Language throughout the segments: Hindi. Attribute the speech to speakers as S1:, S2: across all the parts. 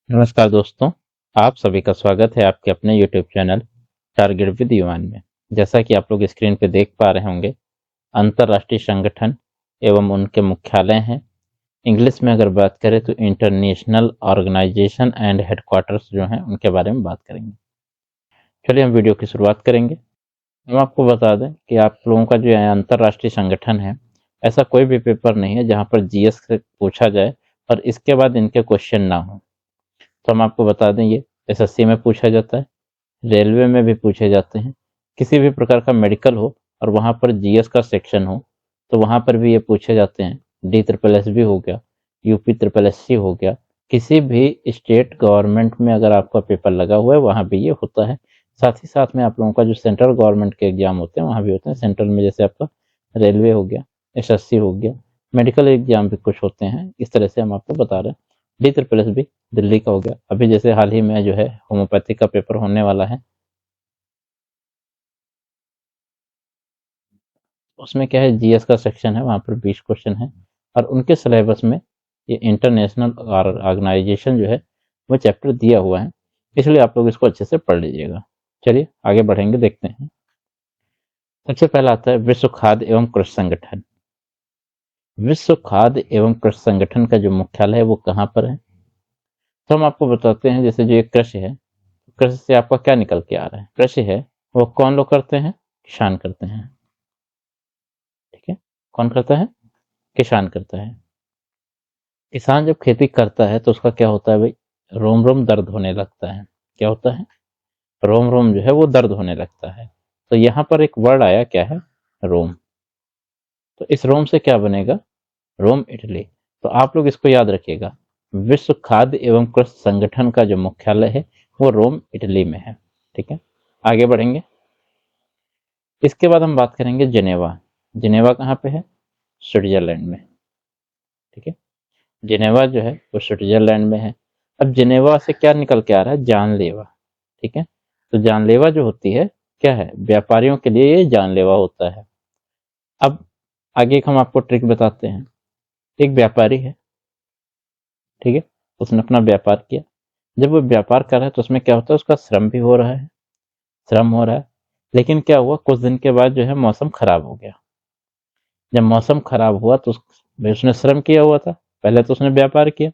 S1: नमस्कार दोस्तों, आप सभी का स्वागत है आपके अपने YouTube चैनल टारगेट विद युवान में। जैसा कि आप लोग स्क्रीन पे देख पा रहे होंगे, अंतर्राष्ट्रीय संगठन एवं उनके मुख्यालय हैं। इंग्लिश में अगर बात करें तो इंटरनेशनल ऑर्गेनाइजेशन एंड हेडक्वार्टर्स जो हैं उनके बारे में बात करेंगे। चलिए हम वीडियो की शुरुआत करेंगे। हम आपको बता दें कि आप लोगों का जो अंतर्राष्ट्रीय संगठन है, ऐसा कोई भी पेपर नहीं है जहाँ पर जीएस से पूछा जाए और इसके बाद इनके क्वेश्चन ना हो। तो हम आपको बता दें, ये एसएससी में पूछा जाता है, रेलवे में भी पूछे जाते हैं, किसी भी प्रकार का मेडिकल हो और वहाँ पर जीएस का सेक्शन हो तो वहाँ पर भी ये पूछे जाते हैं। डी ट्रिपल एस भी हो गया, यूपी ट्रिपल एस सी हो गया, किसी भी स्टेट गवर्नमेंट में अगर आपका पेपर लगा हुआ है वहाँ भी ये होता है। साथ ही साथ में आप लोगों का जो सेंट्रल गवर्नमेंट के एग्जाम होते हैं वहाँ भी होते हैं। सेंट्रल में जैसे आपका रेलवे हो गया, एसएससी हो गया, मेडिकल एग्जाम भी कुछ होते हैं। इस तरह से हम आपको बता रहे हैं। डी ट्रिपल एस भी दिल्ली का हो गया। अभी जैसे हाल ही में जो है होम्योपैथी का पेपर होने वाला है, उसमें क्या है जीएस का सेक्शन है, वहाँ पर 20 क्वेश्चन है और उनके सिलेबस में ये इंटरनेशनल ऑर्गेनाइजेशन जो है वो चैप्टर दिया हुआ है, इसलिए आप लोग इसको अच्छे से पढ़ लीजिएगा। चलिए आगे बढ़ेंगे, देखते हैं। सबसे पहला आता है विश्व खाद्य एवं कृषि संगठन। विश्व खाद्य एवं कृषि संगठन का जो मुख्यालय है वो कहाँ पर है, तो हम आपको बताते हैं। जैसे जो ये कृषि है, कृषि से आपका क्या निकल के आ रहा है, कृषि है वो कौन लोग करते हैं, किसान करते हैं। ठीक है, कौन करता है, किसान करता है। किसान जब खेती करता है तो उसका क्या होता है भाई, रोम रोम दर्द होने लगता है। क्या होता है, रोम रोम जो है वो दर्द होने लगता है। तो यहाँ पर एक वर्ड आया, क्या है, रोम। तो इस रोम से क्या बनेगा, रोम इटली। तो आप लोग इसको याद रखिएगा, विश्व खाद्य एवं कृषि संगठन का जो मुख्यालय है वो रोम इटली में है। ठीक है, आगे बढ़ेंगे। इसके बाद हम बात करेंगे जिनेवा। जिनेवा कहाँ पे है, स्विट्जरलैंड में। ठीक है, जिनेवा जो है वो स्विट्जरलैंड में है। अब जिनेवा से क्या निकल के आ रहा है, जानलेवा। ठीक है, तो जानलेवा जो होती है क्या है, व्यापारियों के लिए ये जानलेवा होता है। अब आगे हम आपको ट्रिक बताते हैं। एक व्यापारी है, ठीक है, उसने अपना व्यापार किया। जब वो व्यापार कर रहा है तो उसमें क्या होता है, उसका श्रम भी हो रहा है, श्रम हो रहा है। लेकिन क्या हुआ, कुछ दिन के बाद जो है मौसम खराब हो गया। जब मौसम खराब हुआ तो उसने श्रम किया हुआ था, पहले तो उसने व्यापार किया,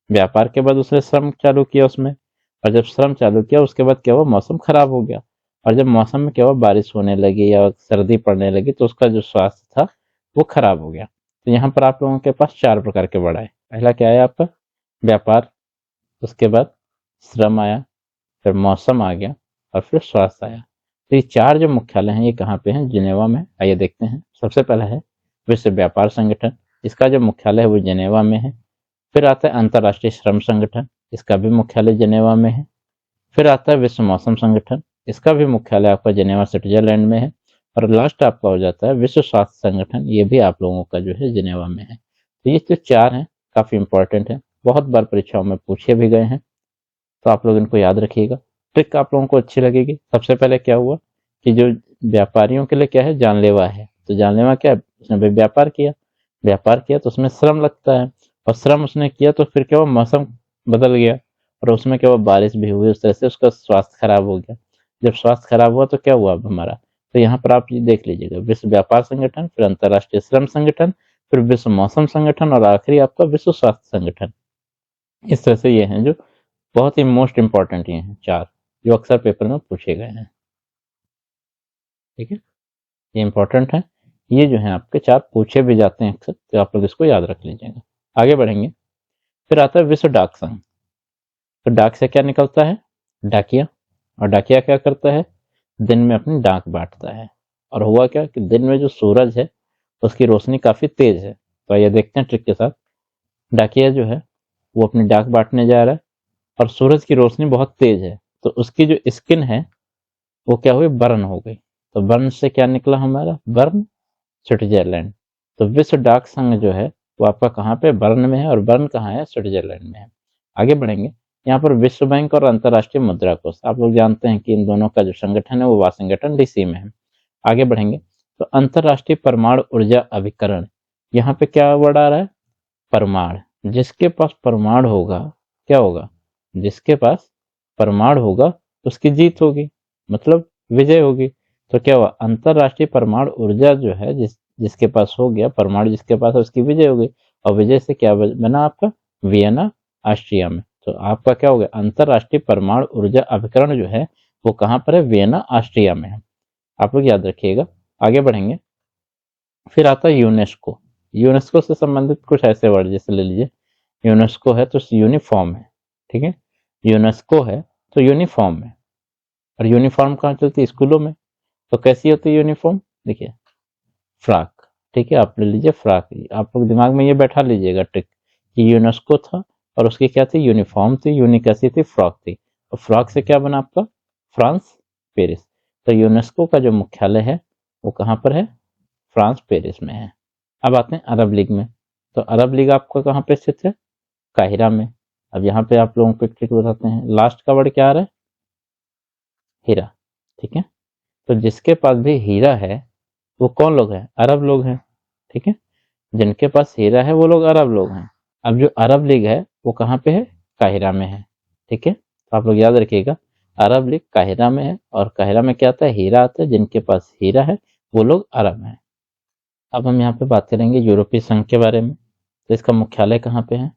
S1: व्यापार के बाद उसने श्रम चालू किया उसमें, और जब श्रम चालू किया उसके बाद क्या हुआ, मौसम खराब हो गया। और जब मौसम में क्या हुआ, बारिश होने लगी या सर्दी पड़ने लगी तो उसका जो स्वास्थ्य था वो खराब हो गया। तो यहाँ पर आप लोगों के पास 4 प्रकार के वर्ड आए। पहला क्या है आपका, व्यापार, उसके बाद श्रम आया, फिर मौसम आ गया और फिर स्वास्थ्य आया। तो ये 4 जो मुख्यालय हैं ये कहाँ पे हैं, जिनेवा में। आइए देखते हैं। सबसे पहला है विश्व व्यापार संगठन, इसका जो मुख्यालय है वो जिनेवा में है। फिर आता है अंतर्राष्ट्रीय श्रम संगठन, इसका भी मुख्यालय जिनेवा में है। फिर आता है विश्व मौसम संगठन, इसका भी मुख्यालय आपका जिनेवा स्विट्जरलैंड में है। और लास्ट आपका हो जाता है विश्व स्वास्थ्य संगठन, ये भी आप लोगों का जो है जिनेवा में है। तो ये जो 4 हैं काफी इंपॉर्टेंट है, बहुत बार परीक्षाओं में पूछे भी गए हैं, तो आप लोग इनको याद रखिएगा। ट्रिक आप लोगों को अच्छी लगेगी। सबसे पहले क्या हुआ कि जो व्यापारियों के लिए क्या है, जानलेवा है। तो जानलेवा क्या है, उसने भाई व्यापार किया, व्यापार किया तो उसमें श्रम लगता है, और श्रम उसने किया तो फिर क्या हुआ, मौसम बदल गया और उसमें क्या हुआ, बारिश भी हुई, उस तरह से उसका स्वास्थ्य खराब हो गया। जब स्वास्थ्य खराब हुआ तो क्या हुआ अब हमारा, तो यहाँ पर आप ये देख लीजिएगा, विश्व व्यापार संगठन, फिर अंतर्राष्ट्रीय श्रम संगठन, फिर विश्व मौसम संगठन और आखिरी आपका विश्व स्वास्थ्य संगठन। इस तरह से ये हैं जो बहुत ही मोस्ट इंपॉर्टेंट, ये हैं 4 जो अक्सर पेपर में पूछे गए हैं। ठीक है, ये इंपॉर्टेंट है। ये जो है आपके 4 पूछे भी जाते हैं अक्सर, तो आप लोग इसको याद रख लीजिएगा। आगे बढ़ेंगे। फिर आता है विश्व डाक संघ। तो डाक से क्या निकलता है, डाकिया। और डाकिया क्या करता है, दिन में अपनी डाक बांटता है। और हुआ क्या कि दिन में जो सूरज है उसकी रोशनी काफी तेज है। तो आइए देखते हैं ट्रिक के साथ। डाकिया जो है वो अपनी डाक बांटने जा रहा है और सूरज की रोशनी बहुत तेज है, तो उसकी जो स्किन है वो क्या हुई, बर्न हो गई। तो बर्न से क्या निकला हमारा, बर्न, स्विट्जरलैंड। तो विश्व डाक संघ जो है वो आपका कहाँ पे, बर्न में है, और बर्न कहाँ है, स्विट्जरलैंड में है। आगे बढ़ेंगे। यहाँ पर विश्व बैंक और अंतर्राष्ट्रीय मुद्रा कोष, आप लोग जानते हैं कि इन दोनों का जो संगठन है वो वाशिंगटन डीसी में है। आगे बढ़ेंगे तो अंतर्राष्ट्रीय परमाणु ऊर्जा अभिकरण, यहाँ पे क्या वर्ड आ रहा है, परमाणु। जिसके पास परमाणु होगा क्या होगा, जिसके पास परमाणु होगा उसकी जीत होगी, मतलब विजय होगी। तो क्या हुआ, अंतरराष्ट्रीय परमाणु ऊर्जा जो है जिसके पास हो गया परमाणु, जिसके पास है उसकी विजय हो गई। और विजय से क्या बना आपका, वियना ऑस्ट्रिया में। तो आपका क्या हो गया, अंतरराष्ट्रीय परमाणु ऊर्जा अभिकरण जो है वो कहाँ पर है, वियना ऑस्ट्रिया में है। आप लोग याद रखिएगा। आगे बढ़ेंगे, फिर आता है यूनेस्को। यूनेस्को से संबंधित कुछ ऐसे वर्ड जैसे ले लीजिए, यूनेस्को है तो यूनिफॉर्म है, ठीक है। यूनेस्को है तो यूनिफॉर्म है, और यूनिफॉर्म कहाँ चलती है, स्कूलों में। तो कैसी होती है यूनिफॉर्म, देखिए फ्रॉक, ठीक है। आप ले लीजिए फ्रॉक, आप लोग दिमाग में ये बैठा लीजिएगा ट्रिक कि यूनेस्को था और उसकी क्या थी, यूनिफॉर्म थी, यूनि कैसी थी, फ्रॉक थी। और फ्रॉक से क्या बना आपका, फ्रांस, पेरिस। तो यूनेस्को का जो मुख्यालय है वो कहाँ पर है, फ्रांस पेरिस में है। अब आते हैं अरब लीग में। तो अरब लीग आपका कहाँ पे स्थित है, काहिरा में। अब यहाँ पे आप लोगों को एक ट्रिक बताते हैं, लास्ट का वर्ड क्या आ रहा है, हीरा, ठीक है। तो जिसके पास भी हीरा है वो कौन लोग हैं, अरब लोग हैं, ठीक है। जिनके पास हीरा है वो लोग अरब लोग हैं। अब जो अरब लीग है वो कहाँ पे है, काहिरा में है, ठीक है। तो आप लोग याद रखिएगा, अरब लीग काहिरा में है, और काहिरा में क्या आता है, हीरा आता है। जिनके पास हीरा है वो लोग अरब हैं। अब हम यहाँ पे बात करेंगे यूरोपीय संघ के बारे में। तो इसका मुख्यालय कहाँ पे है,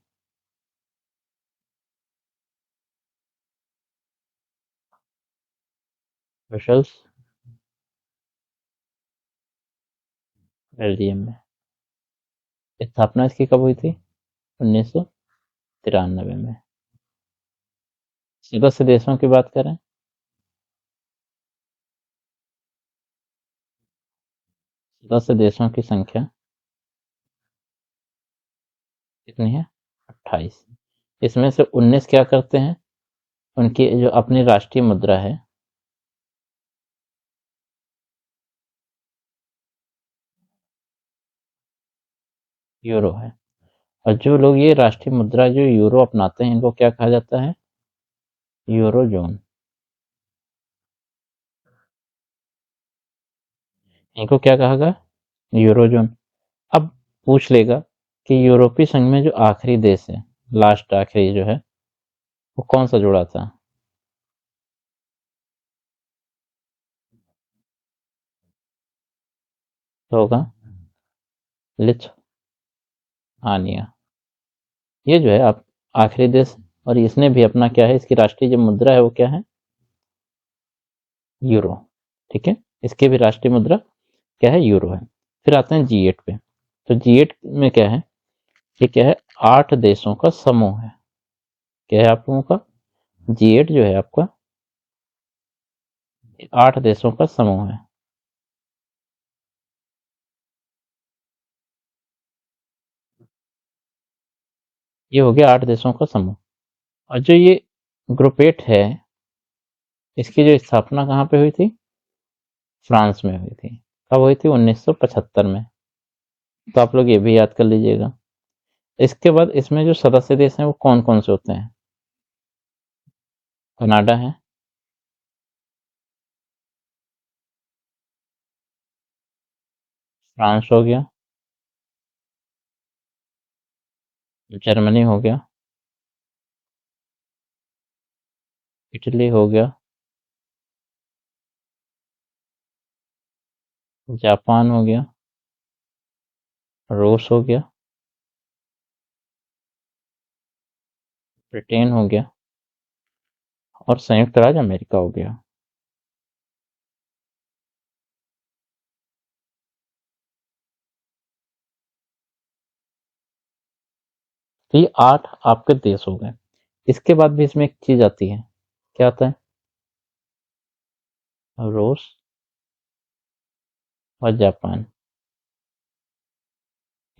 S1: ब्रसल्स, बेल्जियम में। स्थापना इसकी कब हुई थी, 1993 में। सदस्य देशों की बात करें, सदस्य देशों की संख्या कितनी है, 28। इसमें से 19 क्या करते हैं, उनकी जो अपनी राष्ट्रीय मुद्रा है, यूरो है। और जो लोग ये राष्ट्रीय मुद्रा जो यूरो अपनाते हैं इनको क्या कहा जाता है, यूरो जोन। इनको क्या कहा गया, यूरो जोन। अब पूछ लेगा कि यूरोपीय संघ में जो आखिरी देश है, लास्ट आखिरी जो है वो कौन सा जुड़ा था, तो होगा लिथुआनिया। ये जो है आप आखिरी देश, और इसने भी अपना क्या है, इसकी राष्ट्रीय जो मुद्रा है वो क्या है, यूरो, ठीक है। इसकी भी राष्ट्रीय मुद्रा क्या है, यूरो है। फिर आते हैं G8 पे। तो G8 में क्या है, ये क्या है, 8 देशों का समूह है। क्या है आप लोगों का, G8 जो है आपका 8 देशों का समूह है। ये हो गया 8 देशों का समूह। और जो ये ग्रुप 8 है, इसकी जो स्थापना कहाँ पे हुई थी, फ्रांस में हुई थी। कब हुई थी, 1975 में। तो आप लोग ये भी याद कर लीजिएगा। इसके बाद इसमें जो सदस्य देश हैं वो कौन कौन से होते हैं, कनाडा है, फ्रांस हो गया, जर्मनी हो गया, इटली हो गया, जापान हो गया, रूस हो गया, ब्रिटेन हो गया, और संयुक्त राज्य अमेरिका हो गया। तो ये 8 आपके देश हो गए। इसके बाद भी इसमें एक चीज आती है, क्या आता है, रूस और जापान।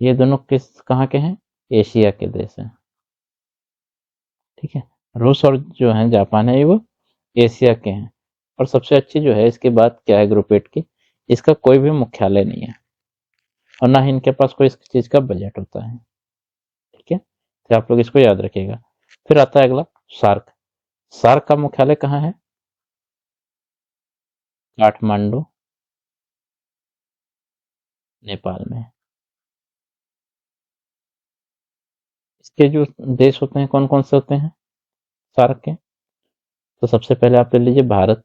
S1: ये दोनों किस कहाँ के हैं, एशिया के देश हैं, ठीक है। रूस और जो है जापान है ये वो एशिया के हैं। और सबसे अच्छी जो है इसके बाद क्या है ग्रुप 8 की, इसका कोई भी मुख्यालय नहीं है, और ना ही इनके पास कोई इस चीज का बजट होता है, ठीक है। तो आप लोग इसको याद रखिएगा। फिर आता है अगला, सार्क। सार्क का मुख्यालय कहाँ है, काठमांडू, नेपाल में। इसके जो देश होते हैं कौन कौन से होते हैं, सार्क के। तो सबसे पहले आप ले लीजिए भारत,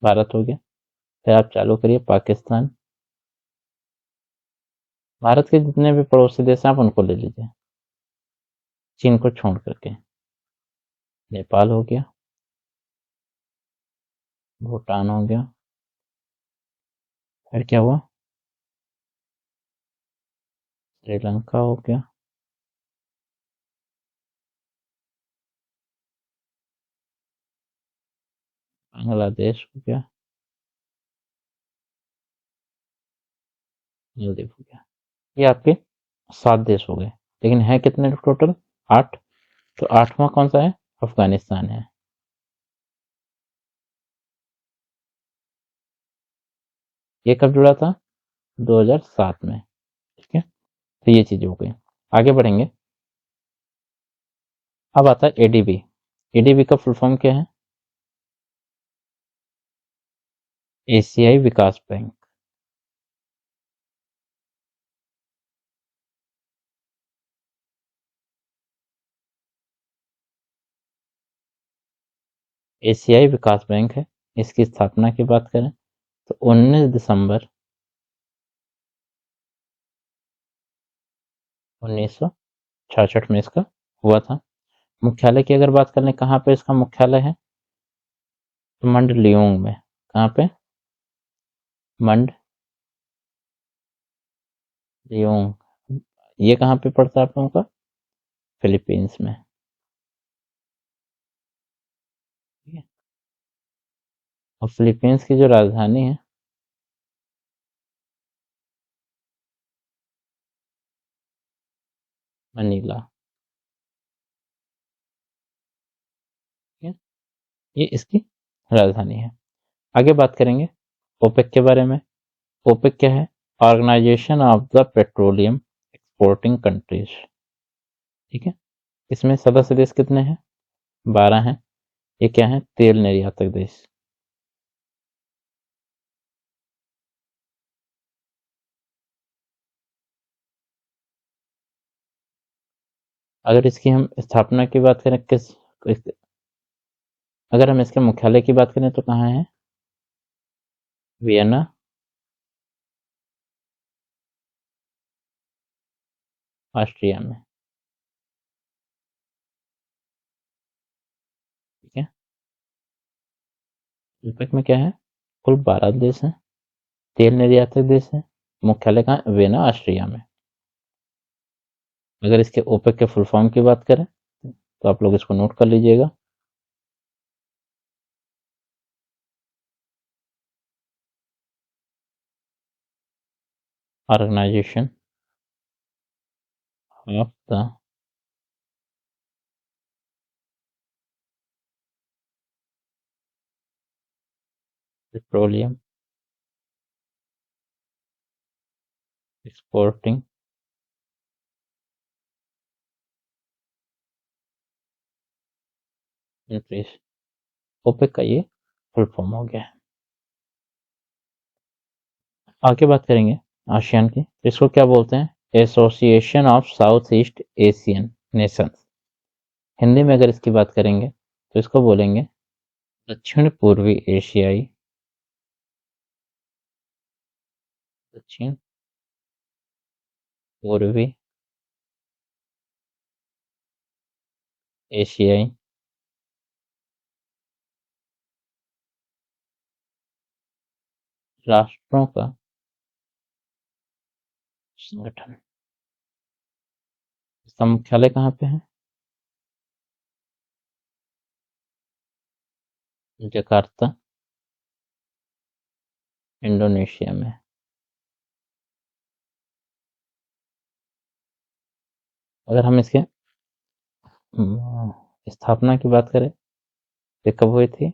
S1: भारत हो गया। फिर आप चालू करिए पाकिस्तान। भारत के जितने भी पड़ोसी देश हैं आप उनको ले लीजिए, चीन को छोड़ करके। नेपाल हो गया, भूटान हो गया, फिर क्या हुआ, श्रीलंका हो गया, बांग्लादेश हो गया, मालदीव हो गया। ये आपके 7 देश हो गए, लेकिन है कितने टोटल? 8। तो 8वां कौन सा है? अफगानिस्तान है। ये कब जुड़ा था? 2007 में। ठीक है, तो ये चीज हो गई। आगे बढ़ेंगे। अब आता है एडीबी। एडीबी का फुल फॉर्म क्या है? एशियाई विकास बैंक। एशियाई विकास बैंक है। इसकी स्थापना की बात करें तो 19 दिसंबर 1966 में इसका हुआ था। मुख्यालय की अगर बात करें कहाँ पे इसका मुख्यालय है, तो मंडलियोंग में। कहाँ पे? मंडलियोंग। ये कहाँ पे पड़ता है आप लोगों का? फिलीपींस में। ठीक है। और फिलीपींस की जो राजधानी है, मनीला। ठीक है, ये इसकी राजधानी है। आगे बात करेंगे ओपेक के बारे में। ओपेक क्या है? Organisation of the petroleum exporting countries. ठीक है, इसमें सदस्य देश कितने हैं? 12 हैं। ये क्या है? तेल निर्यातक देश। अगर इसकी हम स्थापना की बात करें अगर हम इसके मुख्यालय की बात करें तो कहाँ है? वियना, ऑस्ट्रिया में। ठीक है, ओपेक में क्या है? कुल 12 देश हैं, तेल निर्यातक देश है। मुख्यालय कहाँ है? वियना, ऑस्ट्रिया में। अगर इसके ओपेक के फुल फॉर्म की बात करें तो आप लोग इसको नोट कर लीजिएगा। Organisation of the petroleum exporting countries. OPEC का ये फुल फॉर्म हो गया है। आगे बात करेंगे आसियान की, तो इसको क्या बोलते हैं? Association of south east Asian Nations. Hindi में अगर इसकी बात करेंगे तो इसको बोलेंगे दक्षिण पूर्वी एशियाई, दक्षिण पूर्वी एशियाई राष्ट्रों का संगठन। इसका मुख्यालय कहाँ पे है? जकार्ता, इंडोनेशिया में। अगर हम इसके स्थापना की बात करें तो कब हुई थी?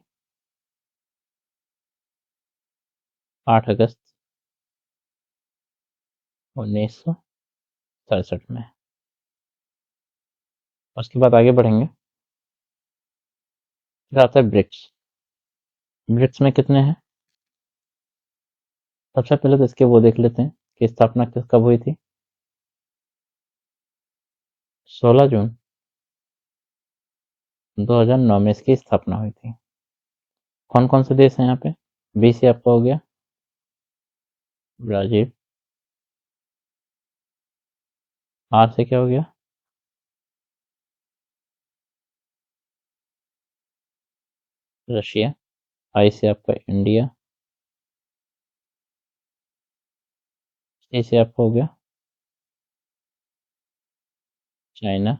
S1: 8 अगस्त 1967 में। उसके बाद आगे बढ़ेंगे। फिर आता है ब्रिक्स। ब्रिक्स में कितने हैं? सबसे पहले तो इसके वो देख लेते हैं कि स्थापना कब हुई थी। 16 जून 2009 में इसकी स्थापना हुई थी। कौन कौन से देश हैं यहाँ पे? बी से आपका हो गया ब्राजील, आर से क्या हो गया? रशिया, आई से आपका इंडिया, सी से आपका हो गया चाइना,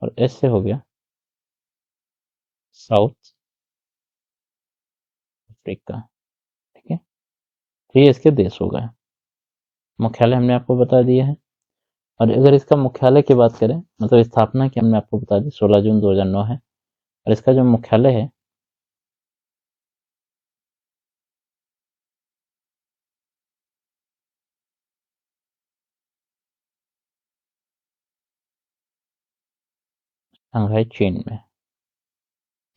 S1: और एस से हो गया साउथ अफ्रीका। ठीक है, तो ये इसके देश हो गए। मुख्यालय हमने आपको बता दिया है। और अगर इसका मुख्यालय की बात करें, मतलब स्थापना की हमने आपको बता दी 16 जून 2009 है, और इसका जो मुख्यालय है शंघाई चीन में,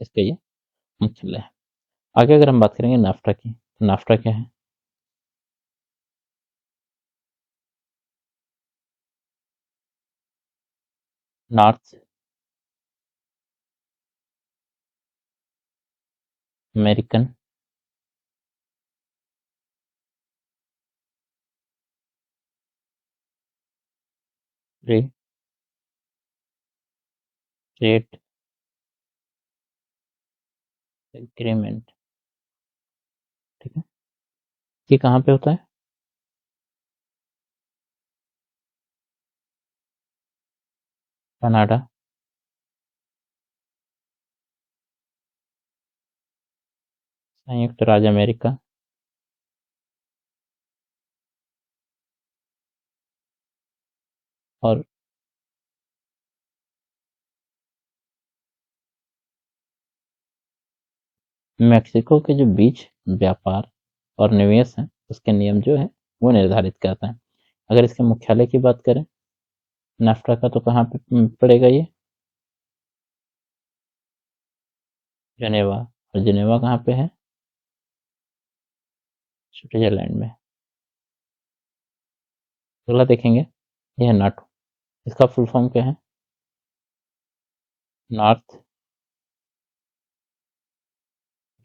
S1: इसका ये मुख्यालय है। आगे अगर हम बात करेंगे नाफ्टा की, तो नाफ्टा क्या है? North American free trade agreement. ठीक है, ये कहाँ पे होता है? कनाडा, संयुक्त राज्य अमेरिका, और मेक्सिको के जो बीच व्यापार और निवेश है उसके नियम जो है वो निर्धारित करता है। अगर इसके मुख्यालय की बात करें नाफ्टा का, तो कहाँ पे पड़ेगा ये? जनेवा, और जनेवा कहाँ पे है? स्विट्जरलैंड में। अगला देखेंगे, यह है नाटो। इसका फुल फॉर्म क्या है? North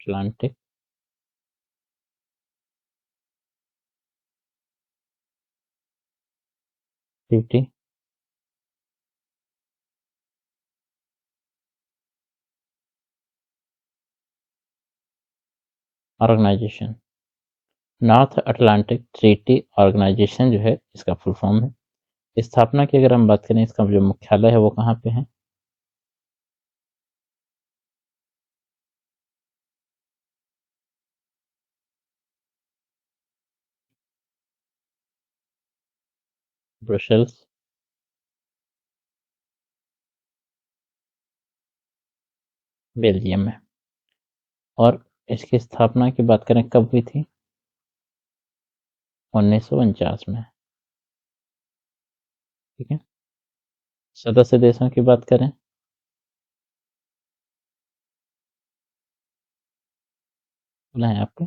S1: Atlantic Treaty Organisation. North Atlantic Treaty Organisation जो है इसका फुल फॉर्म है। स्थापना की अगर हम बात करें, इसका जो मुख्यालय है वो कहाँ पे है? ब्रसेल्स, बेल्जियम में। और इसकी स्थापना की बात करें कब हुई थी? 1949 में। ठीक है, सदस्य देशों की बात करें, बोला है आपके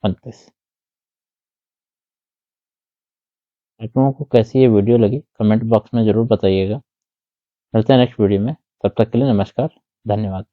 S1: 29। आप लोगों को कैसी ये वीडियो लगी कमेंट बॉक्स में ज़रूर बताइएगा। मिलते हैं नेक्स्ट वीडियो में, तब तक के लिए नमस्कार, धन्यवाद।